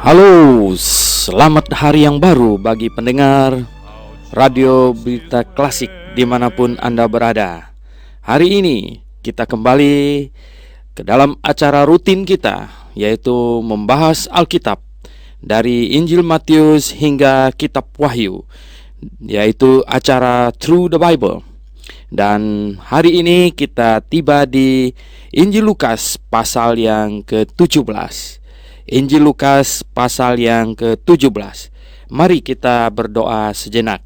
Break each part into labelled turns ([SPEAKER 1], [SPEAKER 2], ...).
[SPEAKER 1] Halo, selamat hari yang baru bagi pendengar Radio Berita Klasik dimanapun Anda berada. Hari ini kita kembali ke dalam acara rutin kita, yaitu membahas Alkitab dari Injil Matius hingga Kitab Wahyu, yaitu acara Through the Bible. Dan hari ini kita tiba di Injil Lukas pasal yang ke-17. Injil Lukas pasal yang ke-17. Mari kita berdoa sejenak.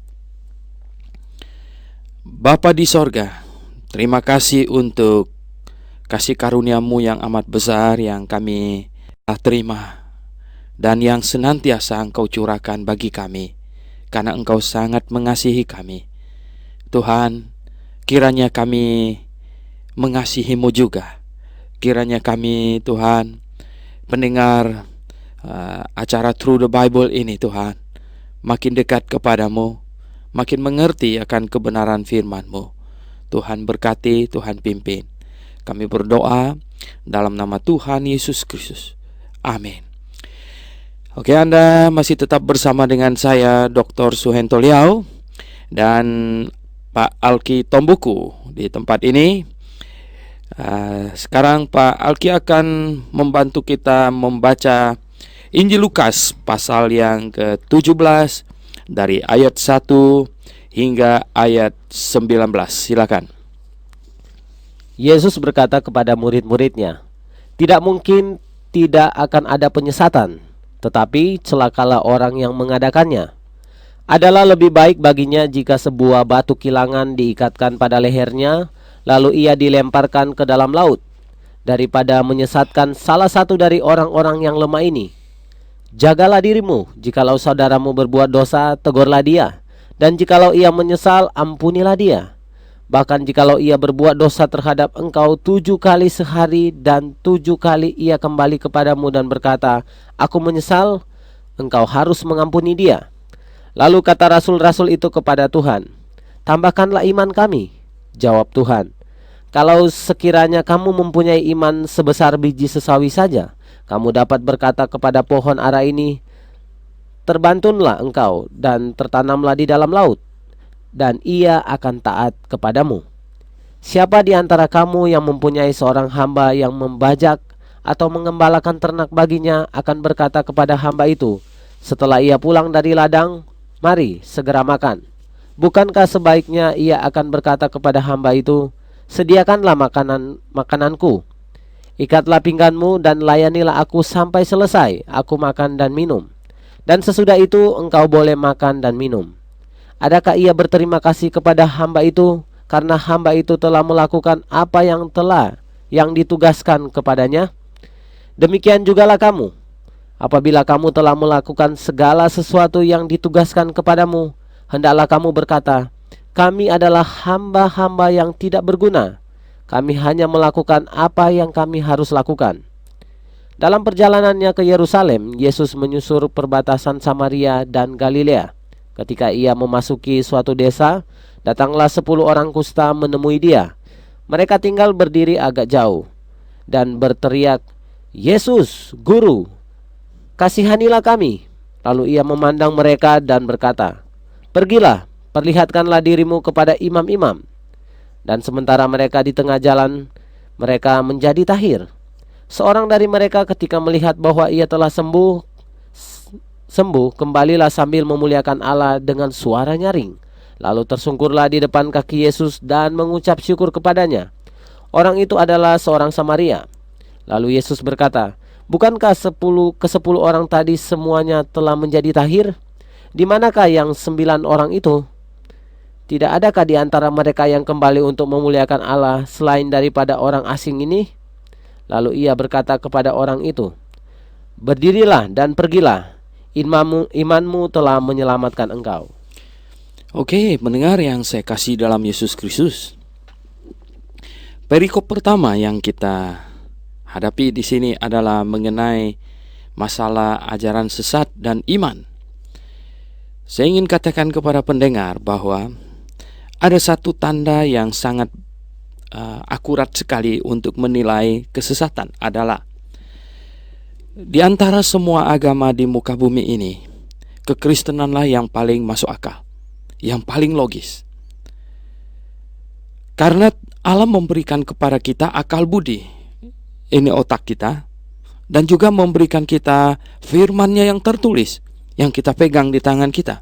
[SPEAKER 1] Bapa di sorga, terima kasih untuk kasih karunia-Mu yang amat besar yang kami telah terima dan yang senantiasa Engkau curahkan bagi kami, karena Engkau sangat mengasihi kami. Tuhan, kiranya kami mengasihi-Mu juga. Kiranya kami, Tuhan, pendengar acara Through the Bible ini, Tuhan, makin dekat kepadamu, makin mengerti akan kebenaran firman-Mu. Tuhan berkati, Tuhan pimpin. Kami berdoa dalam nama Tuhan Yesus Kristus. Amin. Oke, Anda masih tetap bersama dengan saya, Dr. Suhento Liao, dan Pak Alki Tombuku di tempat ini. Sekarang Pak Alki akan membantu kita membaca Injil Lukas pasal yang ke-17 dari ayat 1 hingga ayat 19. Silakan.
[SPEAKER 2] Yesus berkata kepada murid-muridnya, "Tidak mungkin tidak akan ada penyesatan, tetapi celakalah orang yang mengadakannya. Adalah lebih baik baginya jika sebuah batu kilangan diikatkan pada lehernya, lalu ia dilemparkan ke dalam laut, daripada menyesatkan salah satu dari orang-orang yang lemah ini. Jagalah dirimu, jikalau saudaramu berbuat dosa, tegurlah dia, dan jikalau ia menyesal, ampunilah dia. Bahkan jikalau ia berbuat dosa terhadap engkau 7 kali sehari dan 7 kali ia kembali kepadamu dan berkata, 'Aku menyesal,' engkau harus mengampuni dia." Lalu kata rasul-rasul itu kepada Tuhan, "Tambahkanlah iman kami." Jawab Tuhan, "Kalau sekiranya kamu mempunyai iman sebesar biji sesawi saja, kamu dapat berkata kepada pohon ara ini, 'Terbantunlah engkau dan tertanamlah di dalam laut,' dan ia akan taat kepadamu. Siapa di antara kamu yang mempunyai seorang hamba yang membajak atau mengembalakan ternak baginya akan berkata kepada hamba itu, setelah ia pulang dari ladang, 'Mari segera makan'? Bukankah sebaiknya ia akan berkata kepada hamba itu, 'Sediakanlah makananku, ikatlah pingganmu dan layanilah aku sampai selesai, aku makan dan minum, dan sesudah itu engkau boleh makan dan minum'? Adakah ia berterima kasih kepada hamba itu karena hamba itu telah melakukan apa yang ditugaskan kepadanya? Demikian jugalah kamu. Apabila kamu telah melakukan segala sesuatu yang ditugaskan kepadamu, hendaklah kamu berkata, 'Kami adalah hamba-hamba yang tidak berguna. Kami hanya melakukan apa yang kami harus lakukan.' Dalam perjalanannya ke Yerusalem, Yesus menyusur perbatasan Samaria dan Galilea. Ketika ia memasuki suatu desa, datanglah 10 orang kusta menemui dia. Mereka tinggal berdiri agak jauh dan berteriak, 'Yesus, Guru, kasihanilah kami.' Lalu ia memandang mereka dan berkata, 'Pergilah, perlihatkanlah dirimu kepada imam-imam.' Dan sementara mereka di tengah jalan, mereka menjadi tahir. Seorang dari mereka ketika melihat bahwa ia telah sembuh, kembalilah sambil memuliakan Allah dengan suara nyaring. Lalu tersungkurlah di depan kaki Yesus dan mengucap syukur kepadanya. Orang itu adalah seorang Samaria. Lalu Yesus berkata, "Bukankah 10 orang tadi semuanya telah menjadi tahir? Di manakah yang 9 orang itu? Tidak adakah di antara mereka yang kembali untuk memuliakan Allah selain daripada orang asing ini?" Lalu ia berkata kepada orang itu, "Berdirilah dan pergilah, imanmu telah menyelamatkan engkau."
[SPEAKER 1] Oke, mendengar yang saya kasih dalam Yesus Kristus. Perikop pertama yang kita hadapi di sini adalah mengenai masalah ajaran sesat dan iman. Saya ingin katakan kepada pendengar bahwa ada satu tanda yang sangat akurat sekali untuk menilai kesesatan adalah Di antara semua agama di muka bumi ini, kekristenanlah yang paling masuk akal, yang paling logis. Karena Allah memberikan kepada kita akal budi, ini otak kita, dan juga memberikan kita firman-Nya yang tertulis, yang kita pegang di tangan kita.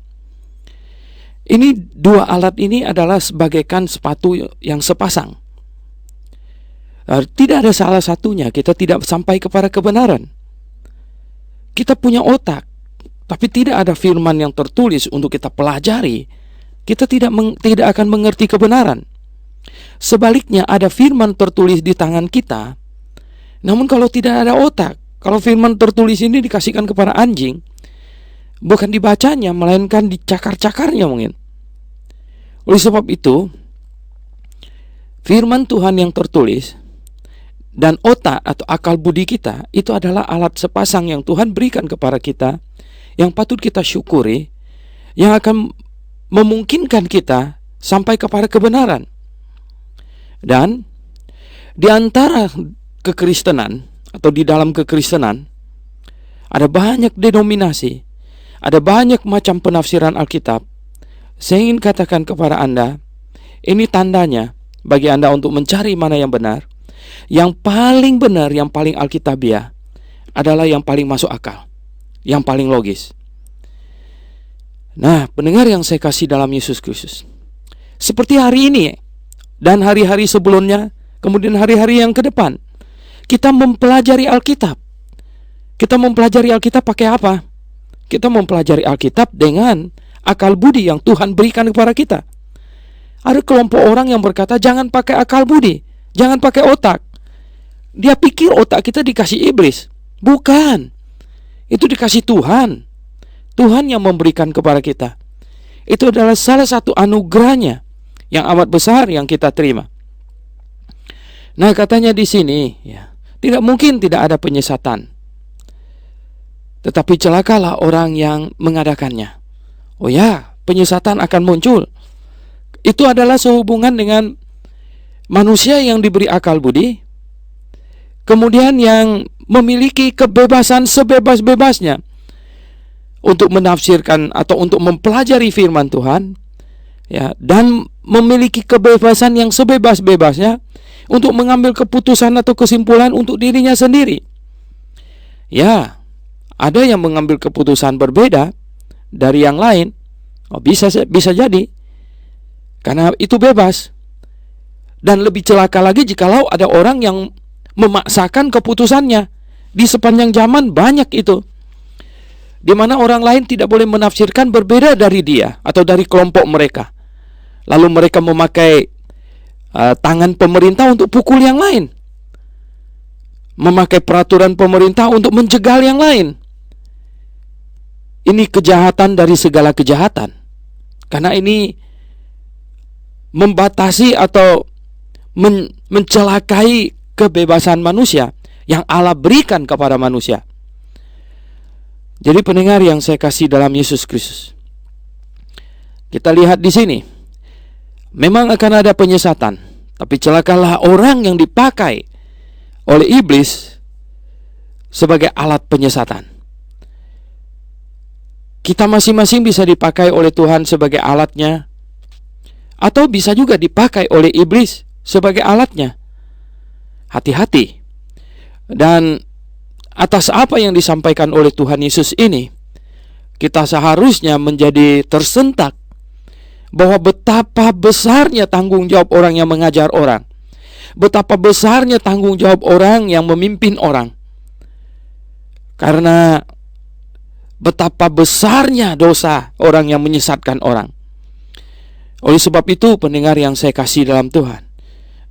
[SPEAKER 1] Ini dua alat ini adalah sebagaikan sepatu yang sepasang. Tidak ada salah satunya, kita tidak sampai kepada kebenaran. Kita punya otak, tapi tidak ada firman yang tertulis untuk kita pelajari, kita tidak akan mengerti kebenaran. Sebaliknya, ada firman tertulis di tangan kita, namun kalau tidak ada otak, kalau firman tertulis ini dikasihkan kepada anjing, bukan dibacanya, melainkan dicakar-cakarnya mungkin. Oleh sebab itu, firman Tuhan yang tertulis dan otak atau akal budi kita itu adalah alat sepasang yang Tuhan berikan kepada kita, yang patut kita syukuri, yang akan memungkinkan kita sampai kepada kebenaran. Dan di antara kekristenan atau di dalam kekristenan ada banyak denominasi, ada banyak macam penafsiran Alkitab. Saya ingin katakan kepada Anda, ini tandanya bagi Anda untuk mencari mana yang benar. Yang paling benar, yang paling alkitabiah adalah yang paling masuk akal, yang paling logis. Nah, pendengar yang saya kasih dalam Yesus Kristus, seperti hari ini dan hari-hari sebelumnya, kemudian hari-hari yang ke depan, kita mempelajari Alkitab. Kita mempelajari Alkitab pakai apa? Kita mempelajari Alkitab dengan akal budi yang Tuhan berikan kepada kita. Ada kelompok orang yang berkata, jangan pakai akal budi, jangan pakai otak. Dia pikir otak kita dikasih iblis. Bukan, itu dikasih Tuhan. Tuhan yang memberikan kepada kita. Itu adalah salah satu anugerahnya yang amat besar yang kita terima. Nah, katanya di sini, ya, tidak mungkin tidak ada penyesatan, tetapi celakalah orang yang mengadakannya. Oh ya, penyesatan akan muncul. Itu adalah sehubungan dengan manusia yang diberi akal budi, kemudian yang memiliki kebebasan sebebas-bebasnya untuk menafsirkan atau untuk mempelajari firman Tuhan, ya, dan memiliki kebebasan yang sebebas-bebasnya untuk mengambil keputusan atau kesimpulan untuk dirinya sendiri. Ya, ada yang mengambil keputusan berbeda dari yang lain. Oh, bisa jadi, karena itu bebas. Dan lebih celaka lagi jikalau ada orang yang memaksakan keputusannya. Di sepanjang zaman banyak itu, di mana orang lain tidak boleh menafsirkan berbeda dari dia atau dari kelompok mereka. Lalu mereka memakai tangan pemerintah untuk pukul yang lain, memakai peraturan pemerintah untuk menjegal yang lain. Ini kejahatan dari segala kejahatan, karena ini membatasi atau mencelakai kebebasan manusia yang Allah berikan kepada manusia. Jadi pendengar yang saya kasih dalam Yesus Kristus, kita lihat di sini, memang akan ada penyesatan, tapi celakalah orang yang dipakai oleh iblis sebagai alat penyesatan. Kita masing-masing bisa dipakai oleh Tuhan sebagai alatnya, atau bisa juga dipakai oleh iblis sebagai alatnya. Hati-hati. Dan atas apa yang disampaikan oleh Tuhan Yesus ini, kita seharusnya menjadi tersentak bahwa betapa besarnya tanggung jawab orang yang mengajar orang, betapa besarnya tanggung jawab orang yang memimpin orang, karena betapa besarnya dosa orang yang menyesatkan orang. Oleh sebab itu, pendengar yang saya kasih dalam Tuhan,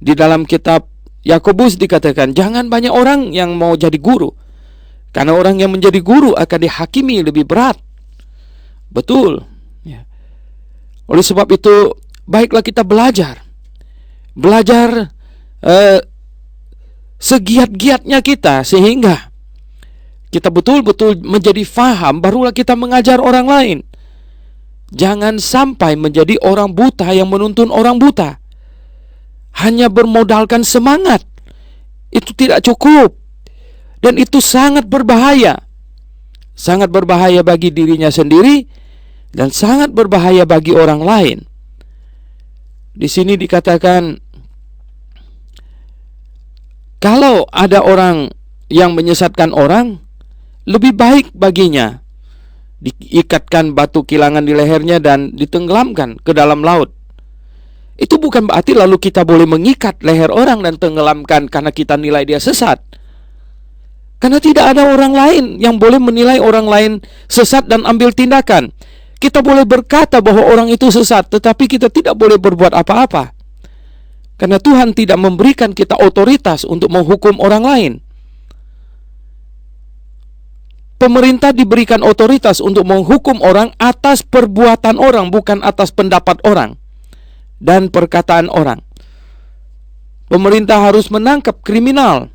[SPEAKER 1] di dalam kitab Yakobus dikatakan, jangan banyak orang yang mau jadi guru, karena orang yang menjadi guru akan dihakimi lebih berat. Betul, ya. Oleh sebab itu, baiklah kita belajar segiat-giatnya kita, sehingga kita betul-betul menjadi faham, barulah kita mengajar orang lain. Jangan sampai menjadi orang buta yang menuntun orang buta. Hanya bermodalkan semangat itu tidak cukup. Dan itu sangat berbahaya. Sangat berbahaya bagi dirinya sendiri dan sangat berbahaya bagi orang lain. Di sini dikatakan, kalau ada orang yang menyesatkan orang, lebih baik baginya diikatkan batu kilangan di lehernya dan ditenggelamkan ke dalam laut. Itu bukan berarti lalu kita boleh mengikat leher orang dan tenggelamkan karena kita nilai dia sesat. Karena tidak ada orang lain yang boleh menilai orang lain sesat dan ambil tindakan. Kita boleh berkata bahwa orang itu sesat, tetapi kita tidak boleh berbuat apa-apa. Karena Tuhan tidak memberikan kita otoritas untuk menghukum orang lain. Pemerintah diberikan otoritas untuk menghukum orang atas perbuatan orang, bukan atas pendapat orang dan perkataan orang. Pemerintah harus menangkap kriminal,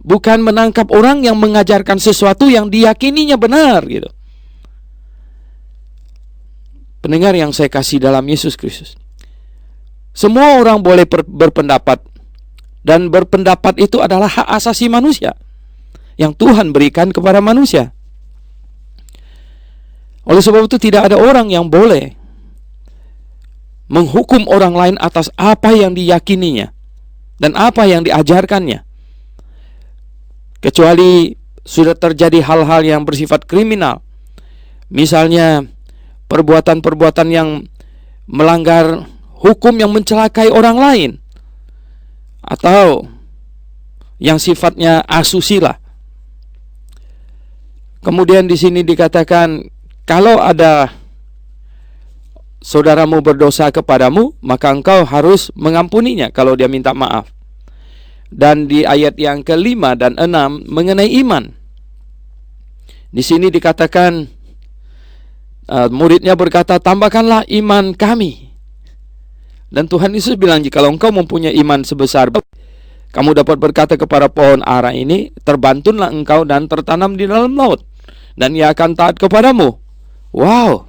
[SPEAKER 1] bukan menangkap orang yang mengajarkan sesuatu yang diyakininya benar gitu. Pendengar yang saya kasih dalam Yesus Kristus, semua orang boleh berpendapat, dan berpendapat itu adalah hak asasi manusia yang Tuhan berikan kepada manusia. Oleh sebab itu tidak ada orang yang boleh menghukum orang lain atas apa yang diyakininya dan apa yang diajarkannya, kecuali sudah terjadi hal-hal yang bersifat kriminal. Misalnya perbuatan-perbuatan yang melanggar hukum yang mencelakai orang lain, atau yang sifatnya asusila. Kemudian di sini dikatakan, kalau ada saudaramu berdosa kepadamu, maka engkau harus mengampuninya kalau dia minta maaf. Dan di ayat yang ke-5 dan 6 mengenai iman, di sini dikatakan, muridnya berkata, tambahkanlah iman kami. Dan Tuhan Yesus bilang, jikalau engkau mempunyai iman sebesar, kamu dapat berkata kepada pohon ara ini, terbantunlah engkau dan tertanam di dalam laut, dan ia akan taat kepadamu. Wow,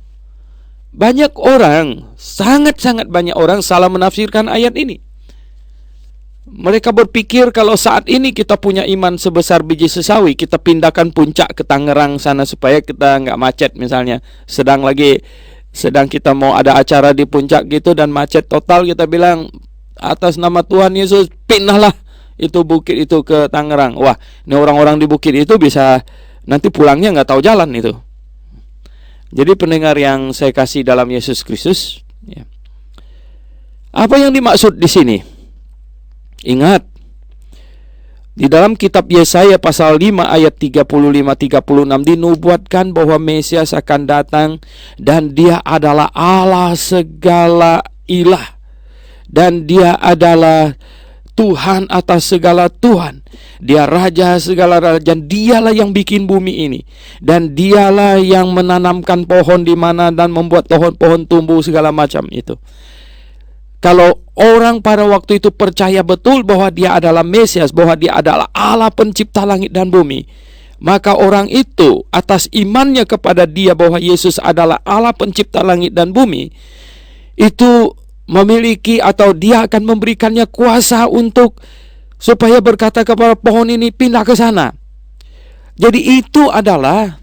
[SPEAKER 1] banyak orang, sangat-sangat banyak orang salah menafsirkan ayat ini. Mereka berpikir kalau saat ini kita punya iman sebesar biji sesawi, kita pindahkan puncak ke Tangerang sana supaya kita nggak macet misalnya. Sedang kita mau ada acara di puncak gitu dan macet total, kita bilang, atas nama Tuhan Yesus pindahlah itu bukit itu ke Tangerang. Wah, ini orang-orang di bukit itu bisa nanti pulangnya nggak tahu jalan itu. Jadi pendengar yang saya kasih dalam Yesus Kristus, ya. Apa yang dimaksud di sini? Ingat, di dalam kitab Yesaya pasal 5 ayat 35-36 dinubuatkan bahwa Mesias akan datang dan dia adalah Allah segala ilah, dan dia adalah Tuhan atas segala Tuhan. Dia raja segala raja, dan dialah yang bikin bumi ini, dan dialah yang menanamkan pohon di mana dan membuat pohon-pohon tumbuh segala macam itu. Kalau orang pada waktu itu percaya betul bahwa dia adalah Mesias, bahwa dia adalah Allah pencipta langit dan bumi, maka orang itu atas imannya kepada dia bahwa Yesus adalah Allah pencipta langit dan bumi, itu memiliki atau dia akan memberikannya kuasa untuk supaya berkata kepada pohon ini pindah ke sana. Jadi itu adalah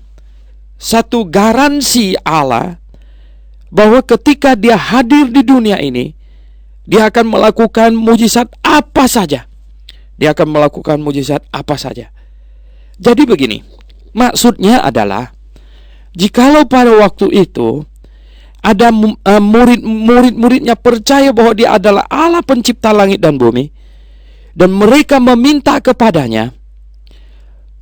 [SPEAKER 1] satu garansi Allah bahwa ketika dia hadir di dunia ini, dia akan melakukan mujizat apa saja. Dia akan melakukan mujizat apa saja. Jadi begini, maksudnya adalah, jikalau pada waktu itu ada murid-muridnya percaya bahwa dia adalah Allah pencipta langit dan bumi, dan mereka meminta kepadanya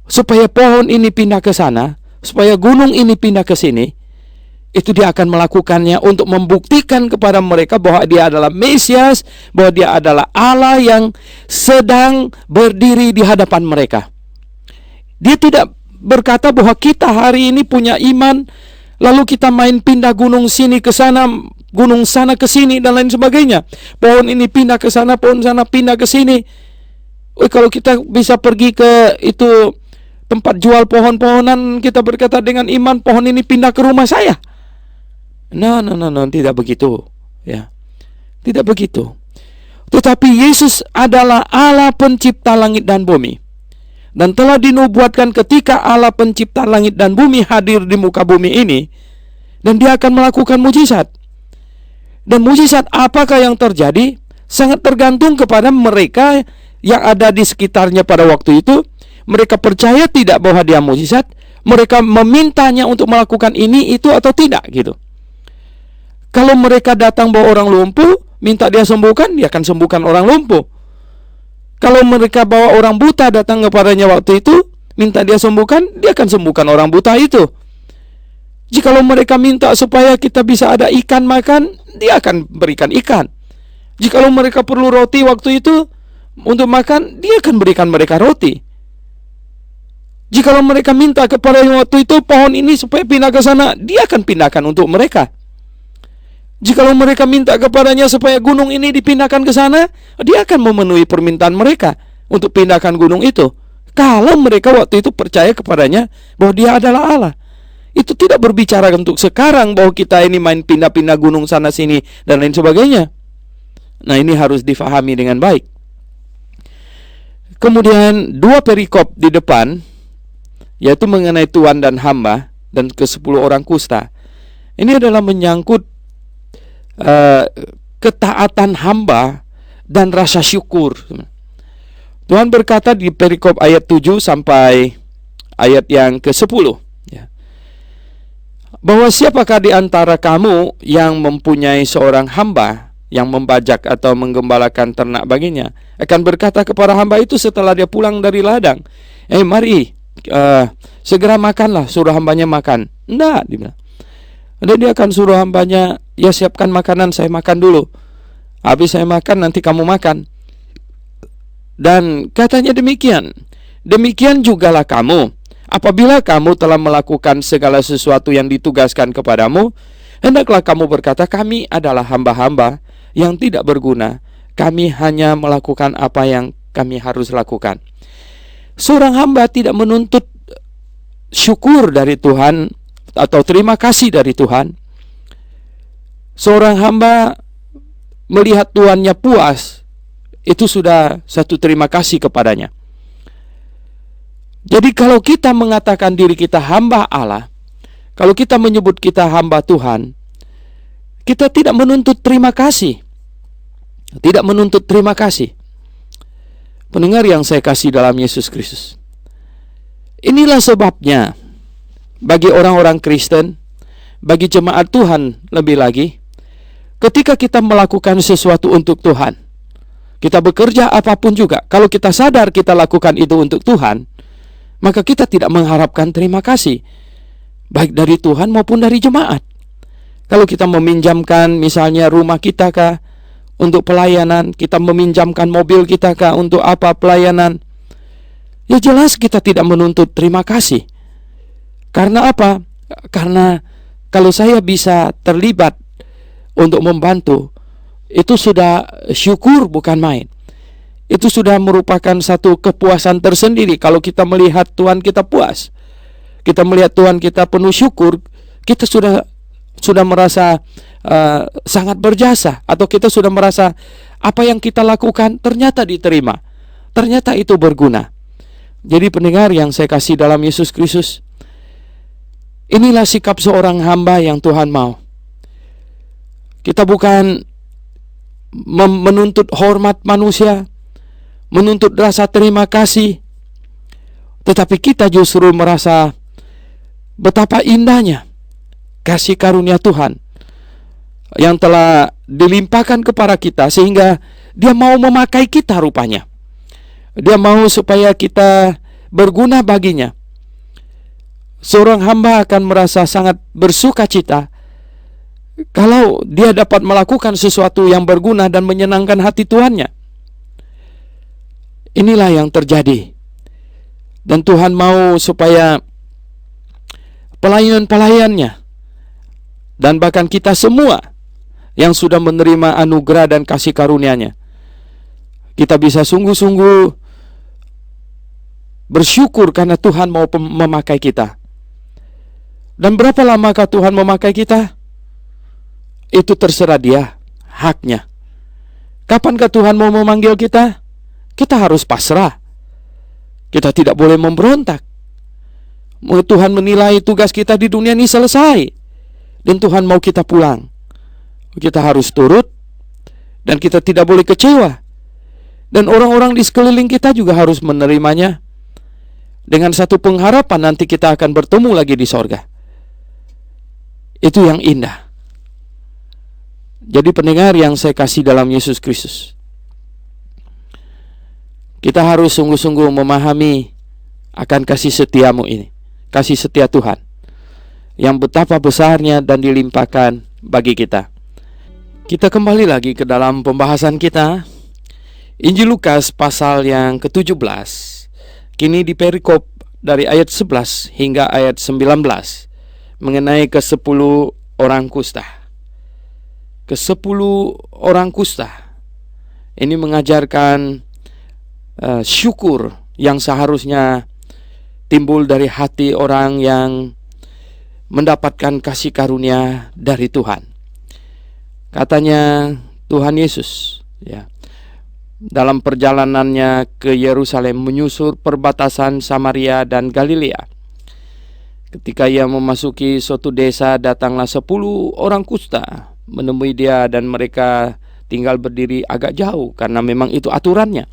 [SPEAKER 1] supaya pohon ini pindah ke sana, supaya gunung ini pindah ke sini, itu dia akan melakukannya untuk membuktikan kepada mereka bahwa dia adalah Mesias, bahwa dia adalah Allah yang sedang berdiri di hadapan mereka. Dia tidak berkata bahwa kita hari ini punya iman, lalu kita main pindah gunung sini ke sana, gunung sana ke sini, dan lain sebagainya. Pohon ini pindah ke sana, pohon sana pindah ke sini. Kalau kita bisa pergi ke itu tempat jual pohon-pohonan, kita berkata dengan iman, pohon ini pindah ke rumah saya. No, tidak begitu. Ya, tidak begitu. Tetapi Yesus adalah Allah pencipta langit dan bumi. Dan telah dinubuatkan ketika Allah pencipta langit dan bumi hadir di muka bumi ini, dan dia akan melakukan mujizat. Dan mujizat apakah yang terjadi sangat tergantung kepada mereka yang ada di sekitarnya pada waktu itu. Mereka percaya tidak bahwa dia mujizat, mereka memintanya untuk melakukan ini, itu, atau tidak gitu. Kalau mereka datang bawa orang lumpuh, minta dia sembuhkan, dia akan sembuhkan orang lumpuh. Kalau mereka bawa orang buta datang kepadanya waktu itu, minta dia sembuhkan, dia akan sembuhkan orang buta itu. Jikalau mereka minta supaya kita bisa ada ikan makan, dia akan berikan ikan. Jikalau mereka perlu roti waktu itu untuk makan, dia akan berikan mereka roti. Jikalau mereka minta kepada waktu itu pohon ini supaya pindah ke sana, dia akan pindahkan untuk mereka. Jikalau mereka minta kepadanya supaya gunung ini dipindahkan ke sana, dia akan memenuhi permintaan mereka untuk pindahkan gunung itu. Kalau mereka waktu itu percaya kepadanya bahwa dia adalah Allah. Itu tidak berbicara untuk sekarang bahwa kita ini main pindah-pindah gunung sana sini dan lain sebagainya. Nah, ini harus difahami dengan baik. Kemudian dua perikop di depan, yaitu mengenai tuan dan hamba dan ke-10 orang kusta. Ini adalah menyangkut ketaatan hamba dan rasa syukur. Tuhan berkata di perikop ayat 7 sampai ayat yang ke-10, ya, bahwa siapakah di antara kamu yang mempunyai seorang hamba yang membajak atau menggembalakan ternak baginya, akan berkata kepada hamba itu setelah dia pulang dari ladang, mari segera makanlah, suruh hambanya makan. Enggak, dia bilang. Dan dia akan suruh hambanya, ya siapkan makanan, saya makan dulu. Habis saya makan, nanti kamu makan. Dan katanya demikian. Demikian jugalah kamu. Apabila kamu telah melakukan segala sesuatu yang ditugaskan kepadamu, hendaklah kamu berkata, kami adalah hamba-hamba yang tidak berguna. Kami hanya melakukan apa yang kami harus lakukan. Seorang hamba tidak menuntut syukur dari Tuhan atau terima kasih dari Tuhan. Seorang hamba melihat tuannya puas, itu sudah satu terima kasih kepadanya. Jadi kalau kita mengatakan diri kita hamba Allah, kalau kita menyebut kita hamba Tuhan, kita tidak menuntut terima kasih. Tidak menuntut terima kasih. Pendengar yang saya kasih dalam Yesus Kristus, inilah sebabnya bagi orang-orang Kristen, bagi jemaat Tuhan lebih lagi, ketika kita melakukan sesuatu untuk Tuhan, kita bekerja apapun juga, kalau kita sadar kita lakukan itu untuk Tuhan, maka kita tidak mengharapkan terima kasih, baik dari Tuhan maupun dari jemaat. Kalau kita meminjamkan misalnya rumah kita kah untuk pelayanan, kita meminjamkan mobil kita kah untuk apa pelayanan, ya jelas kita tidak menuntut terima kasih. Karena apa? Karena kalau saya bisa terlibat untuk membantu, itu sudah syukur bukan main. Itu sudah merupakan satu kepuasan tersendiri. Kalau kita melihat Tuhan kita puas, kita melihat Tuhan kita penuh syukur, kita sudah merasa sangat berjasa. Atau kita sudah merasa apa yang kita lakukan ternyata diterima, ternyata itu berguna. Jadi pendengar yang saya kasih dalam Yesus Kristus, inilah sikap seorang hamba yang Tuhan mau. Kita bukan menuntut hormat manusia, menuntut rasa terima kasih, tetapi kita justru merasa betapa indahnya kasih karunia Tuhan yang telah dilimpahkan kepada kita, sehingga Dia mau memakai kita rupanya. Dia mau supaya kita berguna baginya. Seorang hamba akan merasa sangat bersuka cita kalau dia dapat melakukan sesuatu yang berguna dan menyenangkan hati Tuhannya. Inilah yang terjadi. Dan Tuhan mau supaya pelayan-pelayannya dan bahkan kita semua yang sudah menerima anugerah dan kasih karunia-Nya, kita bisa sungguh-sungguh bersyukur karena Tuhan mau memakai kita. Dan berapa lamakah Tuhan memakai kita? Itu terserah Dia, haknya. Kapankah Tuhan mau memanggil kita? Kita harus pasrah. Kita tidak boleh memberontak. Tuhan menilai tugas kita di dunia ini selesai, dan Tuhan mau kita pulang. Kita harus turut, dan kita tidak boleh kecewa. Dan orang-orang di sekeliling kita juga harus menerimanya dengan satu pengharapan nanti kita akan bertemu lagi di sorga. Itu yang indah. Jadi pendengar yang saya kasih dalam Yesus Kristus, kita harus sungguh-sungguh memahami akan kasih setiamu ini, kasih setia Tuhan yang betapa besarnya dan dilimpahkan bagi kita. Kita kembali lagi ke dalam pembahasan kita, Injil Lukas pasal yang ke-17. Kini di perikop dari ayat 11 hingga ayat 19 mengenai ke-10 orang kusta. Ke-10 orang kusta ini mengajarkan syukur yang seharusnya timbul dari hati orang yang mendapatkan kasih karunia dari Tuhan. Katanya Tuhan Yesus, ya, dalam perjalanannya ke Yerusalem menyusur perbatasan Samaria dan Galilea. Ketika ia memasuki suatu desa, datanglah 10 orang kusta menemui dia, dan mereka tinggal berdiri agak jauh karena memang itu aturannya.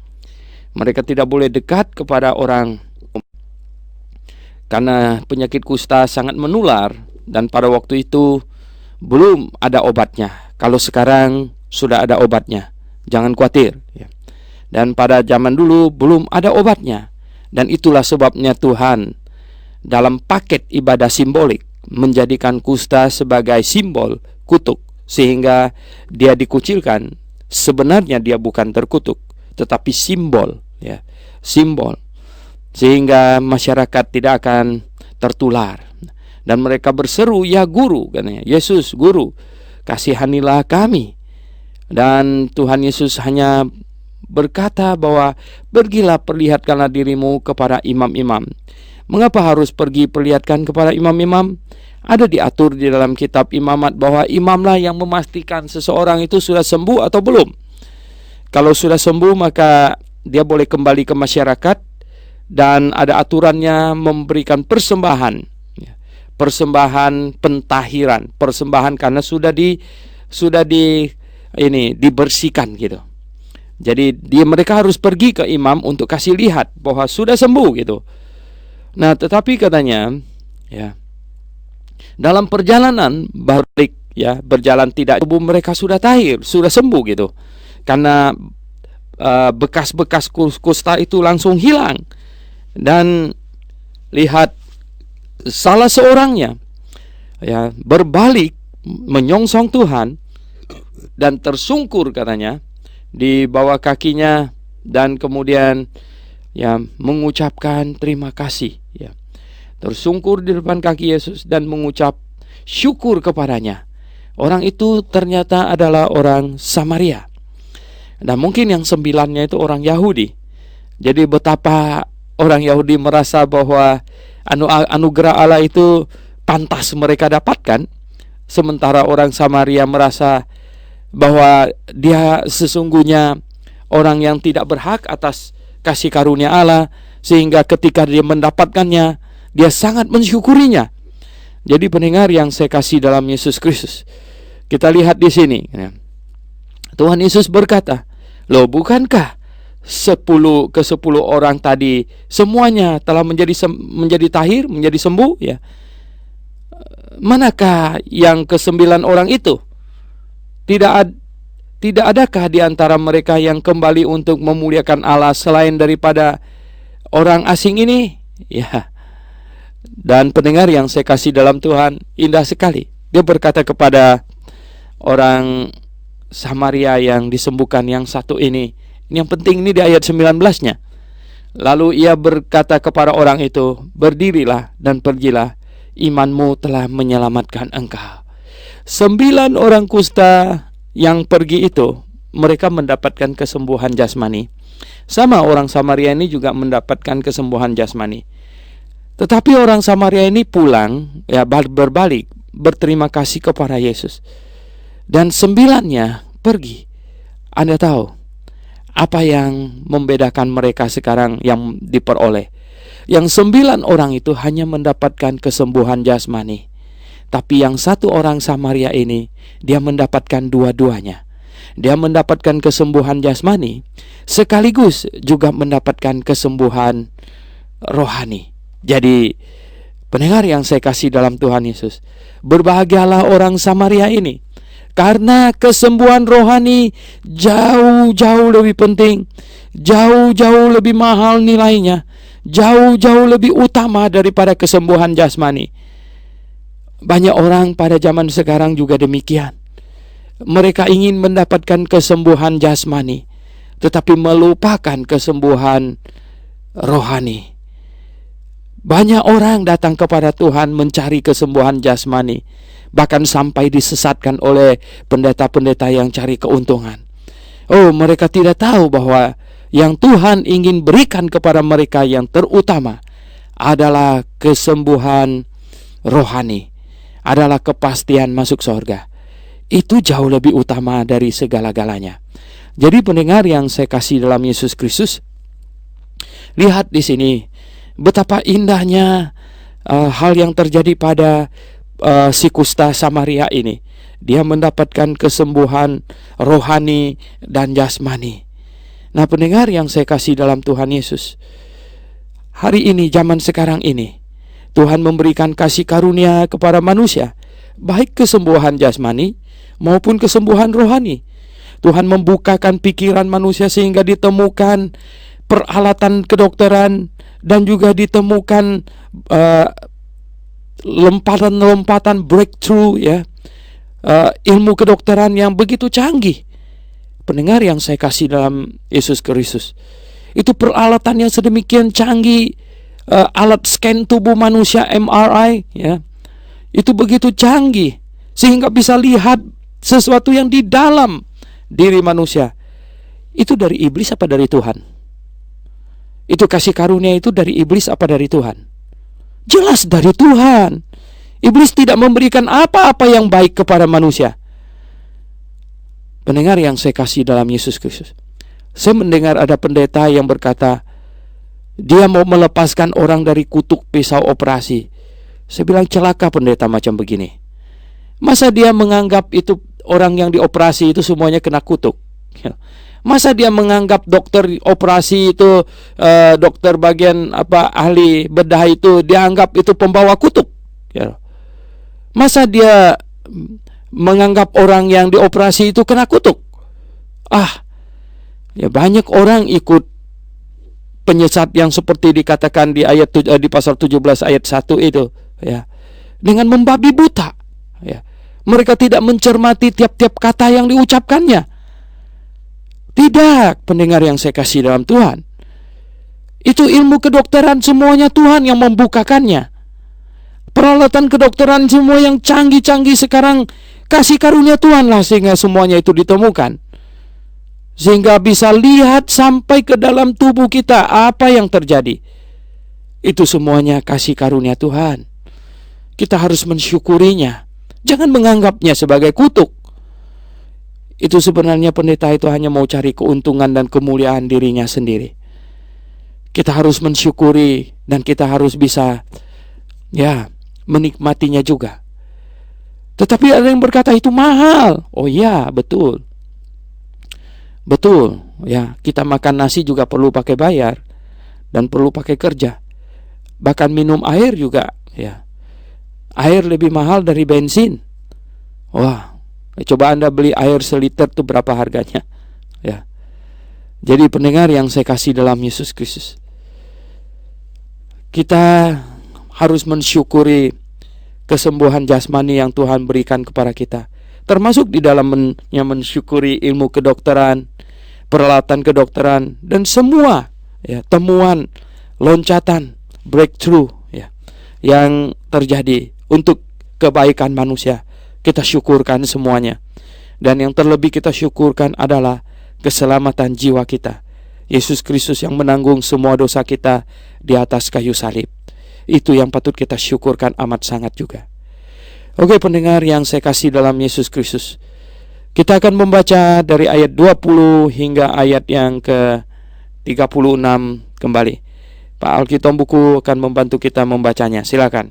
[SPEAKER 1] Mereka tidak boleh dekat kepada orang karena penyakit kusta sangat menular, dan pada waktu itu belum ada obatnya. Kalau sekarang sudah ada obatnya, jangan khawatir, ya. Dan pada zaman dulu belum ada obatnya. Dan itulah sebabnya Tuhan dalam paket ibadah simbolik menjadikan kusta sebagai simbol kutuk, sehingga dia dikucilkan. Sebenarnya dia bukan terkutuk, tetapi simbol, ya, simbol, sehingga masyarakat tidak akan tertular. Dan mereka berseru, "Ya guru," katanya, "Yesus, guru, kasihanilah kami." Dan Tuhan Yesus hanya berkata bahwa pergilah, perlihatkanlah dirimu kepada imam-imam. Mengapa harus pergi perlihatkan kepada imam-imam? Ada diatur di dalam kitab imamat bahwa imamlah yang memastikan seseorang itu sudah sembuh atau belum. Kalau sudah sembuh, maka dia boleh kembali ke masyarakat, dan ada aturannya memberikan persembahan, persembahan pentahiran, persembahan karena sudah dibersihkan gitu. Jadi mereka harus pergi ke imam untuk kasih lihat bahwa sudah sembuh gitu. Nah, tetapi katanya, ya, dalam perjalanan balik, ya, berjalan tidak, tubuh mereka sudah tahir, sudah sembuh gitu. Karena bekas-bekas kusta itu langsung hilang. Dan lihat, salah seorangnya, ya, berbalik menyongsong Tuhan dan tersungkur katanya di bawah kakinya, dan kemudian, ya, mengucapkan terima kasih, ya. Tersungkur di depan kaki Yesus dan mengucap syukur kepadanya. Orang itu ternyata adalah orang Samaria. Dan mungkin yang 9-nya itu orang Yahudi. Jadi betapa orang Yahudi merasa bahwa anugerah Allah itu pantas mereka dapatkan, sementara orang Samaria merasa bahwa dia sesungguhnya orang yang tidak berhak atas kasih karunia Allah, sehingga ketika dia mendapatkannya, dia sangat mensyukurinya. Jadi pendengar yang saya kasih dalam Yesus Kristus, kita lihat di sini, ya, Tuhan Yesus berkata, "Loh, bukankah 10 orang tadi semuanya telah menjadi tahir, menjadi sembuh, ya? Manakah yang ke-9 orang itu? Tidak adakah di antara mereka yang kembali untuk memuliakan Allah selain daripada orang asing ini?" Ya. Dan pendengar yang saya kasih dalam Tuhan, indah sekali. Dia berkata kepada orang Samaria yang disembuhkan yang satu ini. Yang penting ini di ayat 19-nya. Lalu ia berkata kepada orang itu, "Berdirilah dan pergilah, imanmu telah menyelamatkan engkau." 9 orang kusta yang pergi itu, mereka mendapatkan kesembuhan jasmani. Sama orang Samaria ini juga mendapatkan kesembuhan jasmani. Tetapi orang Samaria ini pulang, ya, berbalik, berterima kasih kepada Yesus. Dan 9-nya pergi. Anda tahu, Apa yang membedakan mereka sekarang yang diperoleh? Yang 9 orang itu hanya mendapatkan kesembuhan jasmani, tapi yang 1 orang Samaria ini, dia mendapatkan dua-duanya. Dia mendapatkan kesembuhan jasmani, sekaligus juga mendapatkan kesembuhan rohani. Jadi, pendengar yang saya kasih dalam Tuhan Yesus, berbahagialah orang Samaria ini, karena kesembuhan rohani jauh-jauh lebih penting, jauh-jauh lebih mahal nilainya, jauh-jauh lebih utama daripada kesembuhan jasmani. Banyak orang pada zaman sekarang juga demikian. Mereka ingin mendapatkan kesembuhan jasmani, tetapi melupakan kesembuhan rohani. Banyak orang datang kepada Tuhan mencari kesembuhan jasmani, bahkan sampai disesatkan oleh pendeta-pendeta yang cari keuntungan. Oh, mereka tidak tahu bahwa yang Tuhan ingin berikan kepada mereka yang terutama adalah kesembuhan rohani, adalah kepastian masuk surga. Itu jauh lebih utama dari segala-galanya. Jadi pendengar yang saya kasih dalam Yesus Kristus, lihat di sini betapa indahnya hal yang terjadi pada si kusta Samaria ini. Dia mendapatkan kesembuhan rohani dan jasmani. Nah, pendengar yang saya kasih dalam Tuhan Yesus, hari ini, zaman sekarang ini, Tuhan memberikan kasih karunia kepada manusia, baik kesembuhan jasmani maupun kesembuhan rohani. Tuhan membukakan pikiran manusia sehingga ditemukan peralatan kedokteran dan juga ditemukan lompatan-lompatan breakthrough, ya, ilmu kedokteran yang begitu canggih. Pendengar yang saya kasih dalam Yesus Kristus, itu peralatan yang sedemikian canggih, alat scan tubuh manusia MRI, ya, itu begitu canggih sehingga bisa lihat sesuatu yang di dalam diri manusia. Itu dari iblis apa dari Tuhan? Itu kasih karunia itu dari iblis apa dari Tuhan? Jelas dari Tuhan. Iblis tidak memberikan apa-apa yang baik kepada manusia. Pendengar yang saya kasih dalam Yesus Kristus, saya mendengar ada pendeta yang berkata dia mau melepaskan orang dari kutuk pisau operasi. Saya bilang, celaka pendeta macam begini. Masa dia menganggap itu orang yang dioperasi itu semuanya kena kutuk? Masa dia menganggap dokter operasi itu, dokter bagian ahli bedah itu, dia anggap itu pembawa kutuk? Masa dia menganggap orang yang dioperasi itu kena kutuk? Ya banyak orang ikut penyesat yang seperti dikatakan di di pasal 17 ayat 1 itu, ya, dengan membabi buta, ya. Mereka tidak mencermati tiap-tiap kata yang diucapkannya. Tidak, pendengar yang saya kasih dalam Tuhan, itu ilmu kedokteran semuanya Tuhan yang membukakannya. Peralatan kedokteran semua yang canggih-canggih sekarang kasih karunia Tuhan lah, sehingga semuanya itu ditemukan, sehingga bisa lihat sampai ke dalam tubuh kita apa yang terjadi. Itu semuanya kasih karunia Tuhan. Kita harus mensyukurinya, jangan menganggapnya sebagai kutuk. Itu sebenarnya pendeta itu hanya mau cari keuntungan dan kemuliaan dirinya sendiri. Kita harus mensyukuri dan kita harus bisa, ya, menikmatinya juga. Tetapi ada yang berkata itu mahal. Oh ya, betul. Betul, ya, kita makan nasi juga perlu pakai bayar dan perlu pakai kerja. Bahkan minum air juga, ya. Air lebih mahal dari bensin. Wah, coba Anda beli air seliter tuh berapa harganya, ya. Jadi pendengar yang saya kasih dalam Yesus Kristus, kita harus mensyukuri kesembuhan jasmani yang Tuhan berikan kepada kita, termasuk di dalamnya mensyukuri ilmu kedokteran, peralatan kedokteran, dan semua, ya, temuan, loncatan, breakthrough, ya, yang terjadi untuk kebaikan manusia. Kita syukurkan semuanya. Dan yang terlebih kita syukurkan adalah keselamatan jiwa kita. Yesus Kristus yang menanggung semua dosa kita di atas kayu salib. Itu yang patut kita syukurkan amat sangat juga. Oke pendengar yang saya kasih dalam Yesus Kristus, Kita akan membaca dari ayat 20 hingga ayat yang ke-36 kembali. Pak Alkitab Buku akan membantu kita membacanya. Silakan.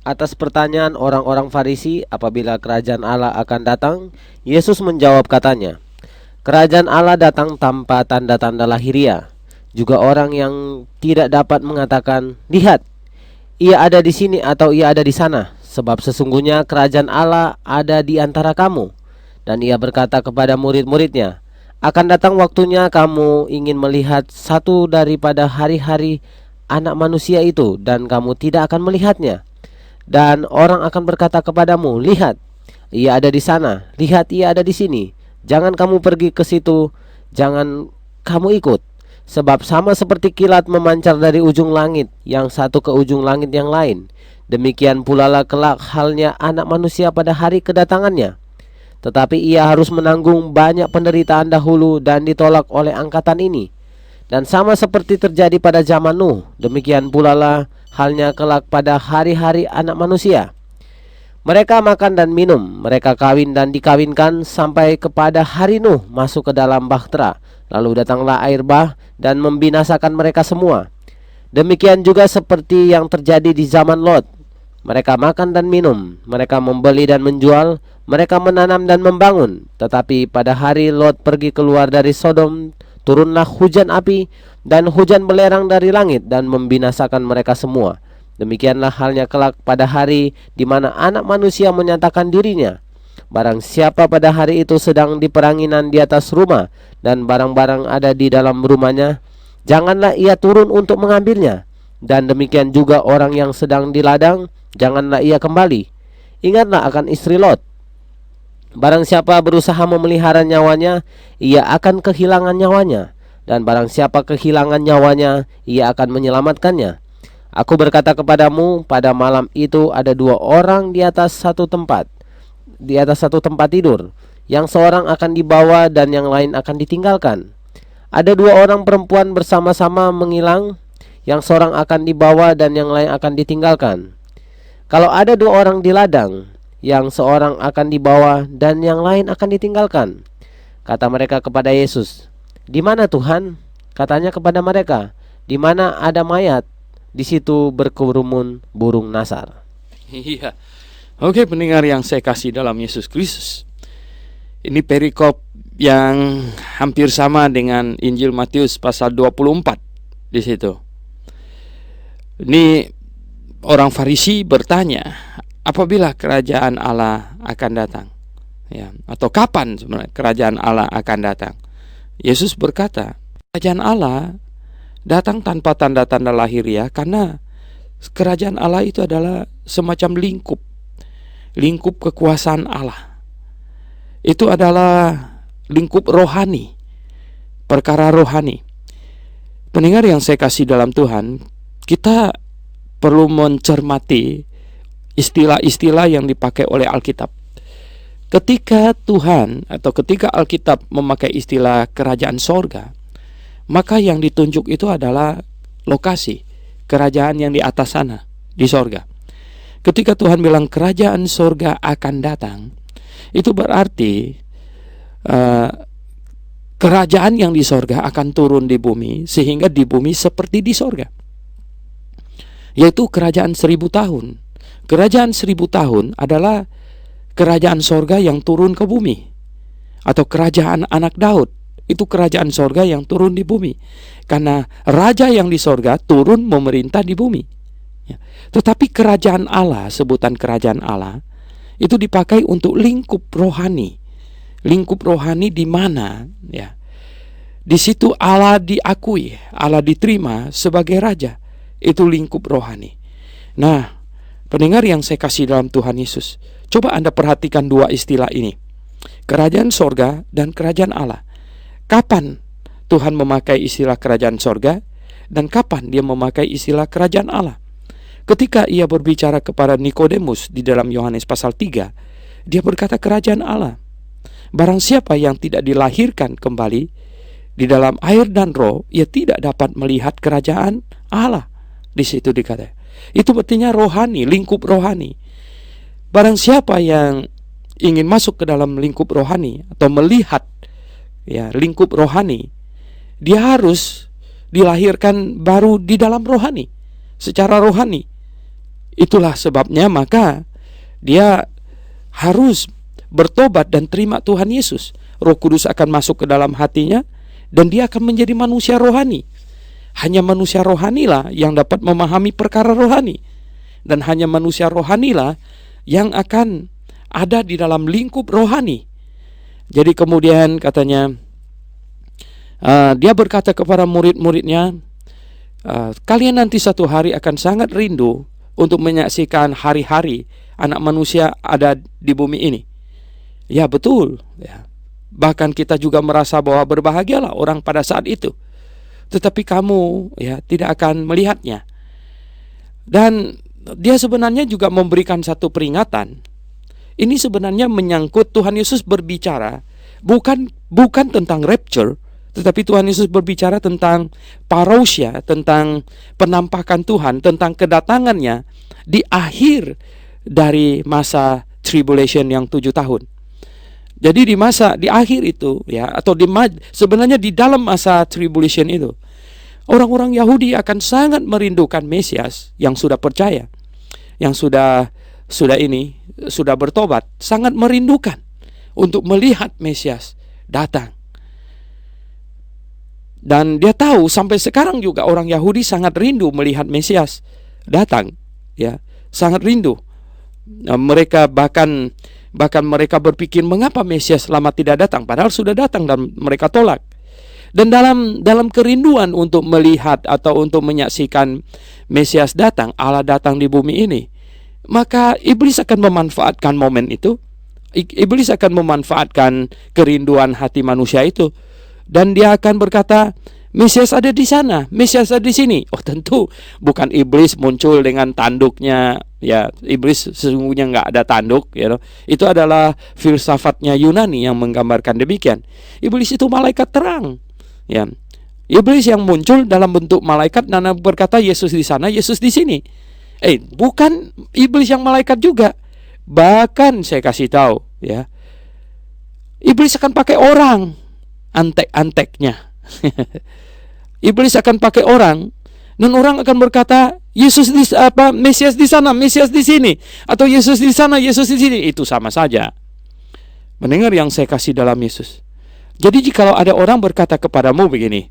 [SPEAKER 2] Atas pertanyaan orang-orang Farisi apabila kerajaan Allah akan datang, Yesus menjawab katanya, kerajaan Allah datang tanpa tanda-tanda lahiriah. Juga orang yang tidak dapat mengatakan, lihat, ia ada di sini atau ia ada di sana, sebab sesungguhnya kerajaan Allah ada di antara kamu. Dan ia berkata kepada murid-muridnya, akan datang waktunya kamu ingin melihat satu daripada hari-hari Anak Manusia itu, dan kamu tidak akan melihatnya. Dan orang akan berkata kepadamu, lihat, ia ada di sana, lihat, ia ada di sini. Jangan kamu pergi ke situ, jangan kamu ikut. Sebab sama seperti kilat memancar dari ujung langit yang satu ke ujung langit yang lain, demikian pula lah kelak halnya Anak Manusia pada hari kedatangannya. Tetapi ia harus menanggung banyak penderitaan dahulu dan ditolak oleh angkatan ini. Dan sama seperti terjadi pada zaman Nuh, demikian pula lah halnya kelak pada hari-hari Anak Manusia. Mereka makan dan minum, mereka kawin dan dikawinkan, sampai kepada hari Nuh masuk ke dalam bahtera. Lalu datanglah air bah dan membinasakan mereka semua. Demikian juga seperti yang terjadi di zaman Lot. Mereka makan dan minum, mereka membeli dan menjual, mereka menanam dan membangun. Tetapi pada hari Lot pergi keluar dari Sodom, turunlah hujan api dan hujan belerang dari langit dan membinasakan mereka semua. Demikianlah halnya kelak pada hari di mana Anak Manusia menyatakan dirinya. Barang siapa pada hari itu sedang di peranginan di atas rumah dan barang-barang ada di dalam rumahnya, janganlah ia turun untuk mengambilnya. Dan demikian juga orang yang sedang di ladang, janganlah ia kembali. Ingatlah akan istri Lot. Barang siapa berusaha memelihara nyawanya, ia akan kehilangan nyawanya. Dan barang siapa kehilangan nyawanya, ia akan menyelamatkannya. Aku berkata kepadamu, pada malam itu ada dua orang di atas satu tempat tidur. Yang seorang akan dibawa dan yang lain akan ditinggalkan. Ada dua orang perempuan bersama-sama mengilang, yang seorang akan dibawa dan yang lain akan ditinggalkan. Kalau ada dua orang di ladang, yang seorang akan dibawa dan yang lain akan ditinggalkan. Kata mereka kepada Yesus, di mana Tuhan? Katanya kepada mereka, di mana ada mayat, di situ berkerumun burung nasar.
[SPEAKER 1] Iya. Oke, pendengar yang saya kasih dalam Yesus Kristus, ini perikop yang hampir sama dengan Injil Matius pasal 24 di situ. Ini orang Farisi bertanya, apabila kerajaan Allah akan datang? Ya, atau kapan sebenarnya kerajaan Allah akan datang? Yesus berkata, kerajaan Allah datang tanpa tanda-tanda lahiriah, karena kerajaan Allah itu adalah semacam lingkup kekuasaan Allah. Itu adalah lingkup rohani, perkara rohani. Pendengar yang saya kasih dalam Tuhan, kita perlu mencermati istilah-istilah yang dipakai oleh Alkitab. Ketika Tuhan atau ketika Alkitab memakai istilah kerajaan sorga, maka yang ditunjuk itu adalah lokasi kerajaan yang di atas sana, di sorga. Ketika Tuhan bilang kerajaan sorga akan datang, itu berarti kerajaan yang di sorga akan turun di bumi, sehingga di bumi seperti di sorga, yaitu kerajaan 1000 tahun. Kerajaan 1000 tahun adalah kerajaan sorga yang turun ke bumi, atau kerajaan anak Daud. Itu kerajaan sorga yang turun di bumi, karena raja yang di sorga turun memerintah di bumi. Tetapi kerajaan Allah, sebutan kerajaan Allah, itu dipakai untuk lingkup rohani. Lingkup rohani di mana, ya, di situ Allah diakui, Allah diterima sebagai raja. Itu lingkup rohani. Nah, pendengar yang saya kasih dalam Tuhan Yesus, coba Anda perhatikan dua istilah ini, kerajaan sorga dan kerajaan Allah. Kapan Tuhan memakai istilah kerajaan sorga dan kapan dia memakai istilah kerajaan Allah? Ketika ia berbicara kepada Nikodemus di dalam Yohanes pasal 3, dia berkata kerajaan Allah. Barang siapa yang tidak dilahirkan kembali di dalam air dan roh, ia tidak dapat melihat kerajaan Allah. Di situ dikata. Itu artinya rohani, lingkup rohani. Barang siapa yang ingin masuk ke dalam lingkup rohani atau melihat lingkup rohani, dia harus dilahirkan baru di dalam rohani, secara rohani. Itulah sebabnya maka dia harus bertobat dan terima Tuhan Yesus. Roh Kudus akan masuk ke dalam hatinya dan dia akan menjadi manusia rohani. Hanya manusia rohanilah yang dapat memahami perkara rohani, dan hanya manusia rohanilah yang akan ada di dalam lingkup rohani. Jadi kemudian katanya, dia berkata kepada murid-muridnya, kalian nanti satu hari akan sangat rindu untuk menyaksikan hari-hari anak manusia ada di bumi ini. Ya betul, ya. Bahkan kita juga merasa bahwa berbahagialah orang pada saat itu. Tetapi kamu tidak akan melihatnya. Dan dia sebenarnya juga memberikan satu peringatan. Ini sebenarnya menyangkut Tuhan Yesus berbicara bukan tentang rapture, tetapi Tuhan Yesus berbicara tentang parousia, tentang penampakan Tuhan, tentang kedatangannya di akhir dari masa tribulation yang 7 tahun. Jadi di akhir itu atau sebenarnya di dalam masa tribulation itu, orang-orang Yahudi akan sangat merindukan Mesias yang sudah percaya, yang sudah bertobat, sangat merindukan untuk melihat Mesias datang. Dan dia tahu sampai sekarang juga orang Yahudi sangat rindu melihat Mesias datang, sangat rindu. Mereka bahkan mereka berpikir mengapa Mesias lama tidak datang, padahal sudah datang dan mereka tolak. Dan dalam kerinduan untuk melihat atau untuk menyaksikan Mesias datang, Allah datang di bumi ini, maka iblis akan memanfaatkan momen itu. Iblis akan memanfaatkan kerinduan hati manusia itu, dan dia akan berkata, Mesias ada di sana, Mesias ada di sini. Oh tentu bukan iblis muncul dengan tanduknya. Iblis sesungguhnya nggak ada tanduk. Itu adalah filsafatnya Yunani yang menggambarkan demikian. Iblis itu malaikat terang. Iblis yang muncul dalam bentuk malaikat dan berkata Yesus di sana, Yesus di sini. Bukan iblis yang malaikat juga. Bahkan saya kasih tahu, iblis akan pakai orang, antek-anteknya. Iblis akan pakai orang, dan orang akan berkata Mesias di sana, Mesias di sini, atau Yesus di sana, Yesus di sini. Itu sama saja. Mendengar yang saya kasih dalam Yesus. Jadi jikalau ada orang berkata kepadamu begini,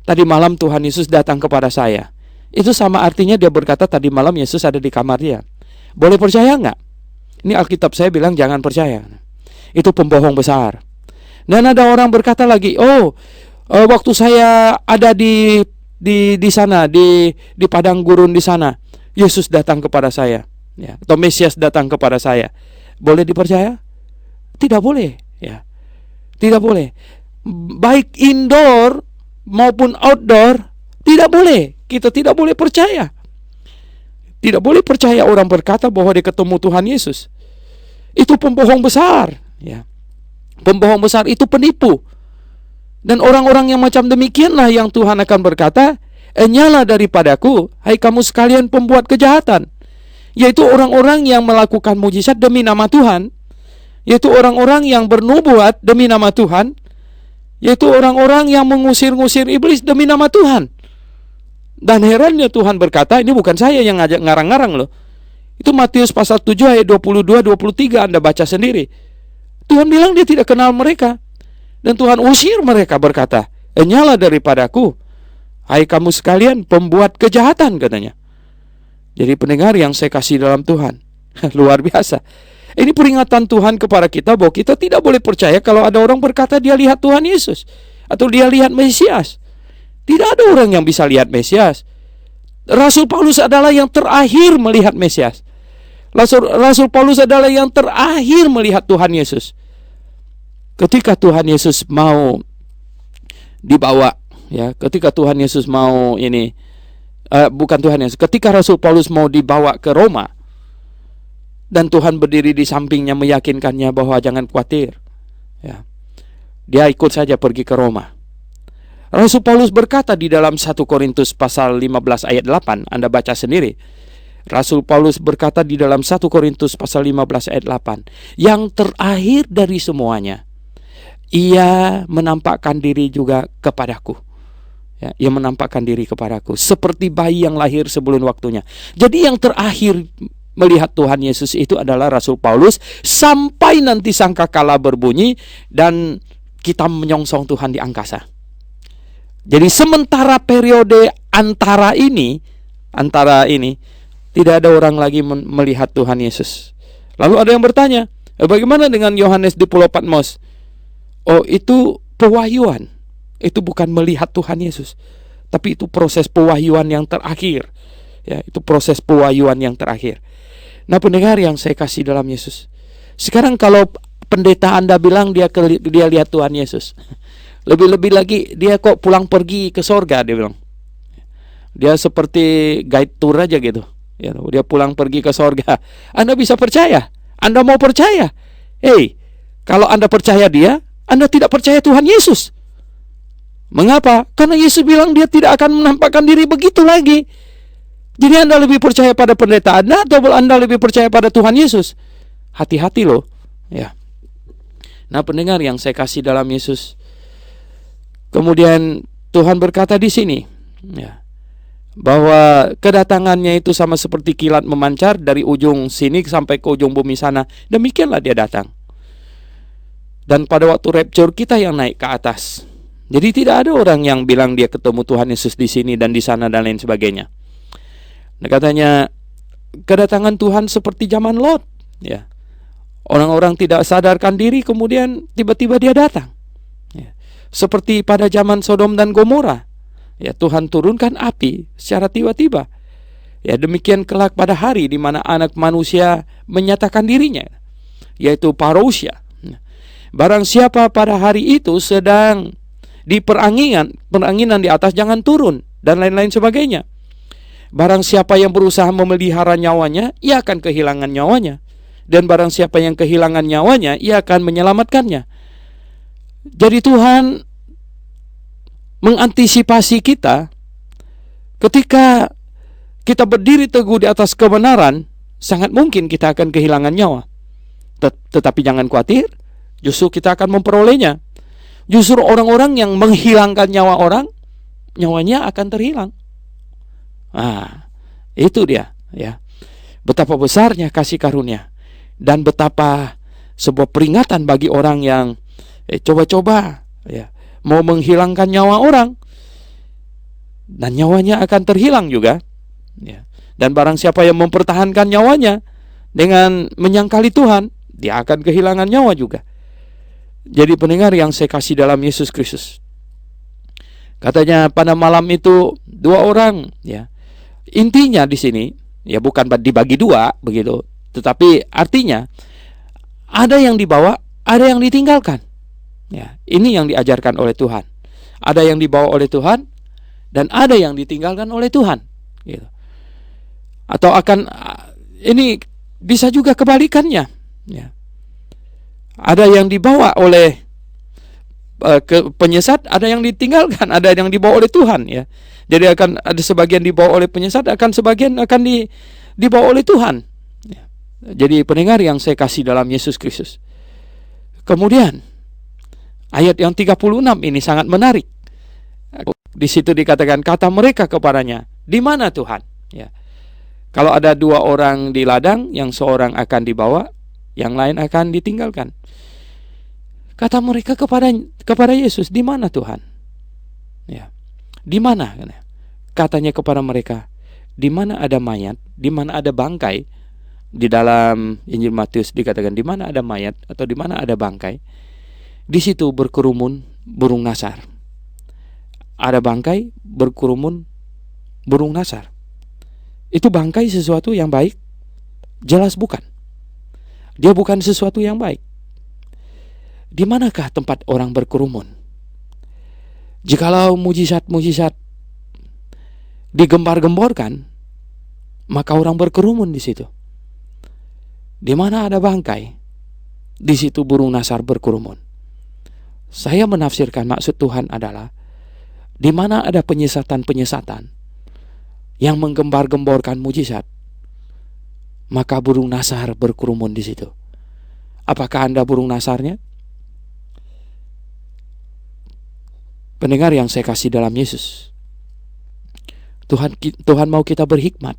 [SPEAKER 1] tadi malam Tuhan Yesus datang kepada saya, itu sama artinya dia berkata tadi malam Yesus ada di kamar dia. Boleh percaya enggak? Ini Alkitab saya bilang jangan percaya. Itu pembohong besar. Dan ada orang berkata lagi, waktu saya ada di sana, di padang gurun di sana, Yesus datang kepada saya, atau Mesias datang kepada saya. Boleh dipercaya? Tidak boleh, tidak boleh. Baik indoor maupun outdoor, tidak boleh. Kita tidak boleh percaya. Tidak boleh percaya orang berkata bahwa dia ketemu Tuhan Yesus. Itu pembohong besar, Pembohong besar itu penipu. Dan orang-orang yang macam demikianlah yang Tuhan akan berkata, "Nyala daripadaku, hai kamu sekalian pembuat kejahatan." Yaitu orang-orang yang melakukan mujizat demi nama Tuhan, yaitu orang-orang yang bernubuat demi nama Tuhan, yaitu orang-orang yang mengusir-ngusir iblis demi nama Tuhan. Dan herannya Tuhan berkata, ini bukan saya yang ngajak ngarang-ngarang loh. Itu Matius pasal 7 ayat 22-23, Anda baca sendiri. Tuhan bilang dia tidak kenal mereka. Dan Tuhan usir mereka berkata, "Nyala daripadaku, hai kamu sekalian pembuat kejahatan," katanya. Jadi pendengar yang saya kasih dalam Tuhan, luar biasa. Ini peringatan Tuhan kepada kita bahwa kita tidak boleh percaya kalau ada orang berkata dia lihat Tuhan Yesus atau dia lihat Mesias. Tidak ada orang yang bisa lihat Mesias. Rasul Paulus adalah yang terakhir melihat Mesias. Rasul Paulus adalah yang terakhir melihat Tuhan Yesus. Ketika Tuhan Yesus mau dibawa, ketika Tuhan Yesus mau ketika Rasul Paulus mau dibawa ke Roma, dan Tuhan berdiri di sampingnya meyakinkannya bahwa jangan khawatir, dia ikut saja pergi ke Roma. Rasul Paulus berkata di dalam 1 Korintus pasal 15 ayat 8, Anda baca sendiri. Rasul Paulus berkata di dalam 1 Korintus pasal 15 ayat 8, yang terakhir dari semuanya, ia menampakkan diri juga kepadaku. Ya, ia menampakkan diri kepadaku seperti bayi yang lahir sebelum waktunya. Jadi yang terakhir melihat Tuhan Yesus itu adalah Rasul Paulus, sampai nanti sangkakala berbunyi dan kita menyongsong Tuhan di angkasa. Jadi sementara periode antara ini tidak ada orang lagi melihat Tuhan Yesus. Lalu ada yang bertanya, bagaimana dengan Yohanes di Pulau Patmos? Oh, itu pewahyuan. Itu bukan melihat Tuhan Yesus, tapi itu proses pewahyuan yang terakhir. Ya, itu proses pewahyuan yang terakhir. Nah, pendengar yang saya kasih dalam Yesus, sekarang kalau pendeta Anda bilang dia lihat Tuhan Yesus, lebih-lebih lagi dia kok pulang pergi ke sorga, dia bilang. Dia seperti guide tour aja gitu. Ya, dia pulang pergi ke sorga. Anda bisa percaya? Anda mau percaya? Kalau Anda percaya dia, Anda tidak percaya Tuhan Yesus. Mengapa? Karena Yesus bilang dia tidak akan menampakkan diri begitu lagi. Jadi Anda lebih percaya pada pendeta Anda atau Anda lebih percaya pada Tuhan Yesus? Hati-hati loh. Ya. Nah, pendengar yang saya kasih dalam Yesus, kemudian Tuhan berkata di sini, ya, bahwa kedatangannya itu sama seperti kilat memancar dari ujung sini sampai ke ujung bumi sana. Demikianlah dia datang. Dan pada waktu rapture kita yang naik ke atas. Jadi tidak ada orang yang bilang dia ketemu Tuhan Yesus di sini dan di sana dan lain sebagainya. Nah, katanya kedatangan Tuhan seperti zaman Lot. Ya, orang-orang tidak sadarkan diri, kemudian tiba-tiba dia datang. Ya. Seperti pada zaman Sodom dan Gomora. Ya, Tuhan turunkan api secara tiba-tiba. Ya, demikian kelak pada hari di mana anak manusia menyatakan dirinya, yaitu parousia. Barang siapa pada hari itu sedang di peranginan di atas, jangan turun, dan lain-lain sebagainya. Barang siapa yang berusaha memelihara nyawanya, ia akan kehilangan nyawanya. Dan barang siapa yang kehilangan nyawanya, ia akan menyelamatkannya. Jadi Tuhan mengantisipasi kita ketika kita berdiri teguh di atas kebenaran, sangat mungkin kita akan kehilangan nyawa. Tetapi jangan khawatir, justru kita akan memperolehnya. Justru orang-orang yang menghilangkan nyawa orang, nyawanya akan terhilang. Itu dia, ya. Betapa besarnya kasih karunia dan betapa sebuah peringatan bagi orang yang coba-coba, ya, mau menghilangkan nyawa orang, dan nyawanya akan terhilang juga. Ya. Dan barang siapa yang mempertahankan nyawanya dengan menyangkali Tuhan, dia akan kehilangan nyawa juga. Jadi pendengar yang saya kasih dalam Yesus Kristus, katanya pada malam itu dua orang, ya. Intinya di sini, ya, bukan dibagi dua begitu, tetapi artinya ada yang dibawa, ada yang ditinggalkan. Ya, ini yang diajarkan oleh Tuhan. Ada yang dibawa oleh Tuhan dan ada yang ditinggalkan oleh Tuhan. Gitu. Atau ini bisa juga kebalikannya. Ya. Ada yang dibawa oleh penyesat, ada yang ditinggalkan, ada yang dibawa oleh Tuhan. Ya. Jadi akan ada sebagian dibawa oleh penyesat, sebagian akan dibawa oleh Tuhan. Ya. Jadi pendengar yang saya kasih dalam Yesus Kristus. Kemudian ayat yang 36 ini sangat menarik. Di situ dikatakan, kata mereka kepadanya, di mana Tuhan? Ya. Kalau ada dua orang di ladang, yang seorang akan dibawa, yang lain akan ditinggalkan. Kata mereka kepada Yesus, di mana Tuhan? Ya. Di mana? Katanya kepada mereka, di mana ada mayat, di mana ada bangkai. Di dalam Injil Matius dikatakan, di mana ada mayat atau di mana ada bangkai, di situ berkerumun burung nasar. Ada bangkai, berkerumun burung nasar. Itu bangkai sesuatu yang baik? Jelas bukan. Dia bukan sesuatu yang baik. Di manakah tempat orang berkerumun? Jikalau mujizat-mujizat digembar-gemborkan, maka orang berkerumun di situ. Di mana ada bangkai, di situ burung nasar berkerumun. Saya menafsirkan maksud Tuhan adalah di mana ada penyesatan-penyesatan yang menggembar-gemborkan mujizat, maka burung nasar berkerumun di situ. Apakah Anda burung nasarnya? Pendengar yang saya kasih dalam Yesus, Tuhan mau kita berhikmat.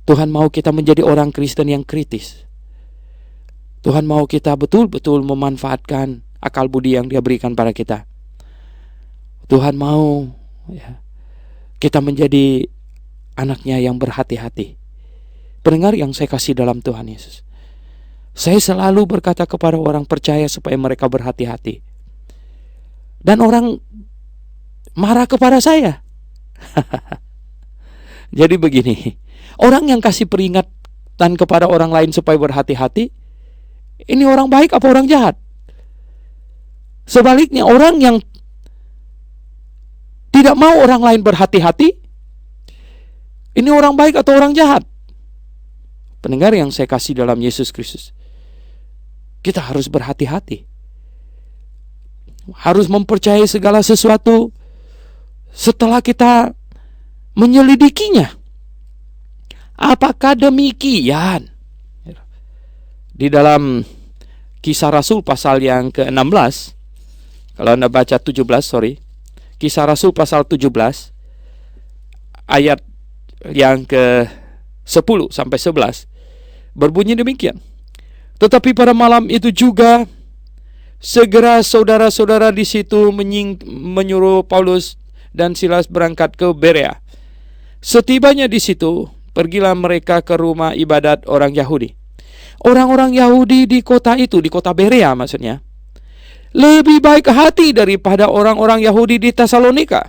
[SPEAKER 1] Tuhan mau kita menjadi orang Kristen yang kritis. Tuhan mau kita betul-betul memanfaatkan akal budi yang Dia berikan pada kita. Tuhan mau kita menjadi anaknya yang berhati-hati. Pendengar yang saya kasih dalam Tuhan Yesus, saya selalu berkata kepada orang percaya supaya mereka berhati-hati. Dan orang marah kepada saya. Jadi begini, orang yang kasih peringatan kepada orang lain supaya berhati-hati, ini orang baik apa orang jahat? Sebaliknya, orang yang tidak mau orang lain berhati-hati, ini orang baik atau orang jahat? Pendengar yang saya kasih dalam Yesus Kristus, kita harus berhati-hati. Harus mempercayai segala sesuatu setelah kita menyelidikinya. Apakah demikian? Di dalam Kisah Rasul pasal yang ke-16, kalau Anda baca 17, Kisah Rasul pasal 17 ayat yang ke-10 sampai 11 berbunyi demikian. Tetapi pada malam itu juga segera saudara-saudara di situ menyuruh Paulus dan Silas berangkat ke Berea. Setibanya di situ, pergilah mereka ke rumah ibadat orang Yahudi. Orang-orang Yahudi di kota itu, di kota Berea maksudnya, lebih baik hati daripada orang-orang Yahudi di Tesalonika,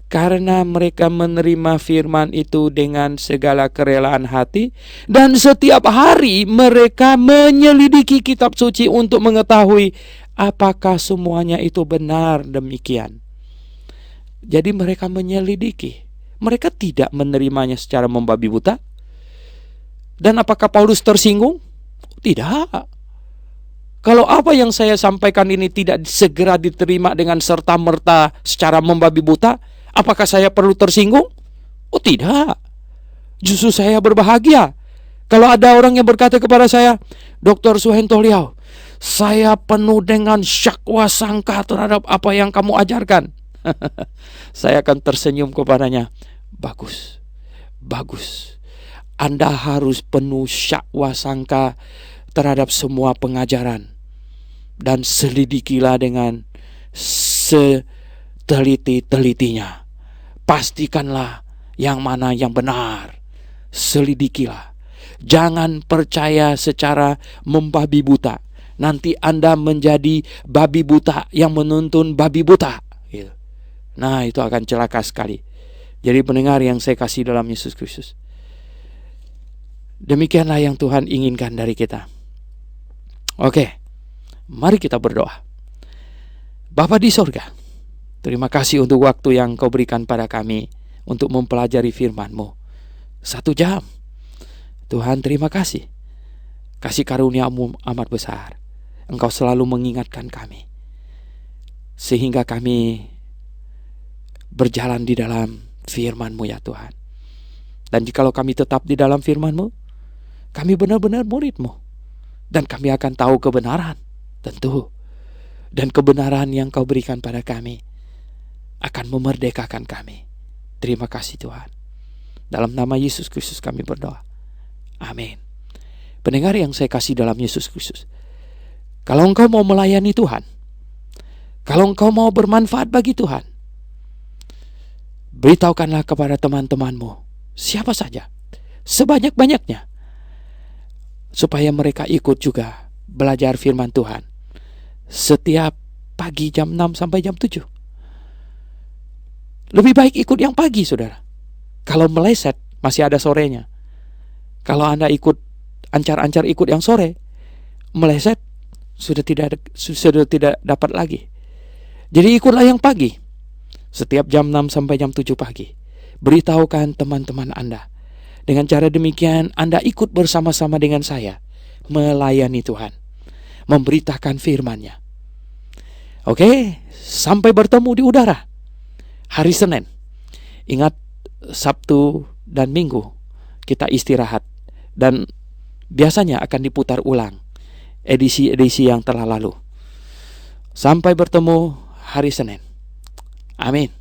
[SPEAKER 1] karena mereka menerima firman itu dengan segala kerelaan hati, dan setiap hari mereka menyelidiki kitab suci untuk mengetahui apakah semuanya itu benar demikian. Jadi mereka menyelidiki. Mereka tidak menerimanya secara membabi buta. Dan apakah Paulus tersinggung? Tidak. Kalau apa yang saya sampaikan ini tidak segera diterima dengan serta-merta secara membabi buta, apakah saya perlu tersinggung? Oh tidak. Justru saya berbahagia kalau ada orang yang berkata kepada saya, Dr. Suhento Liao, saya penuh dengan syakwa sangka terhadap apa yang kamu ajarkan. Saya akan tersenyum kepadanya. Bagus, bagus. Anda harus penuh syakwa sangka terhadap semua pengajaran. Dan selidikilah dengan seteliti-telitinya. Pastikanlah yang mana yang benar. Selidikilah. Jangan percaya secara membabi buta. Nanti Anda menjadi babi buta yang menuntun babi buta. Nah, itu akan celaka sekali. Jadi pendengar yang saya kasih dalam Yesus Kristus, demikianlah yang Tuhan inginkan dari kita. Oke, mari kita berdoa. Bapa di sorga, terima kasih untuk waktu yang Kau berikan pada kami untuk mempelajari firman-Mu. 1 jam. Tuhan, terima kasih. Kasih karunia-Mu amat besar. Engkau selalu mengingatkan kami, sehingga kami berjalan di dalam firman-Mu ya Tuhan. Dan jikalau kami tetap di dalam firman-Mu, kami benar-benar murid-Mu. Dan kami akan tahu kebenaran, tentu. Dan kebenaran yang Kau berikan pada kami akan memerdekakan kami. Terima kasih Tuhan. Dalam nama Yesus Kristus kami berdoa. Amin. Pendengar yang saya kasih dalam Yesus Kristus, kalau engkau mau melayani Tuhan, kalau engkau mau bermanfaat bagi Tuhan, beritahukanlah kepada teman-temanmu, siapa saja, sebanyak-banyaknya, supaya mereka ikut juga belajar firman Tuhan setiap pagi jam 6 sampai jam 7. Lebih baik ikut yang pagi, saudara. Kalau meleset, masih ada sorenya. Kalau Anda ikut ancar-ancar ikut yang sore, meleset, sudah tidak dapat lagi. Jadi ikutlah yang pagi. Setiap jam 6 sampai jam 7 pagi. Beritahukan teman-teman Anda. Dengan cara demikian Anda ikut bersama-sama dengan saya melayani Tuhan, memberitakan firman-Nya. Oke, sampai bertemu di udara hari Senin. Ingat, Sabtu dan Minggu kita istirahat, dan biasanya akan diputar ulang edisi-edisi yang telah lalu. Sampai bertemu hari Senin. Amin.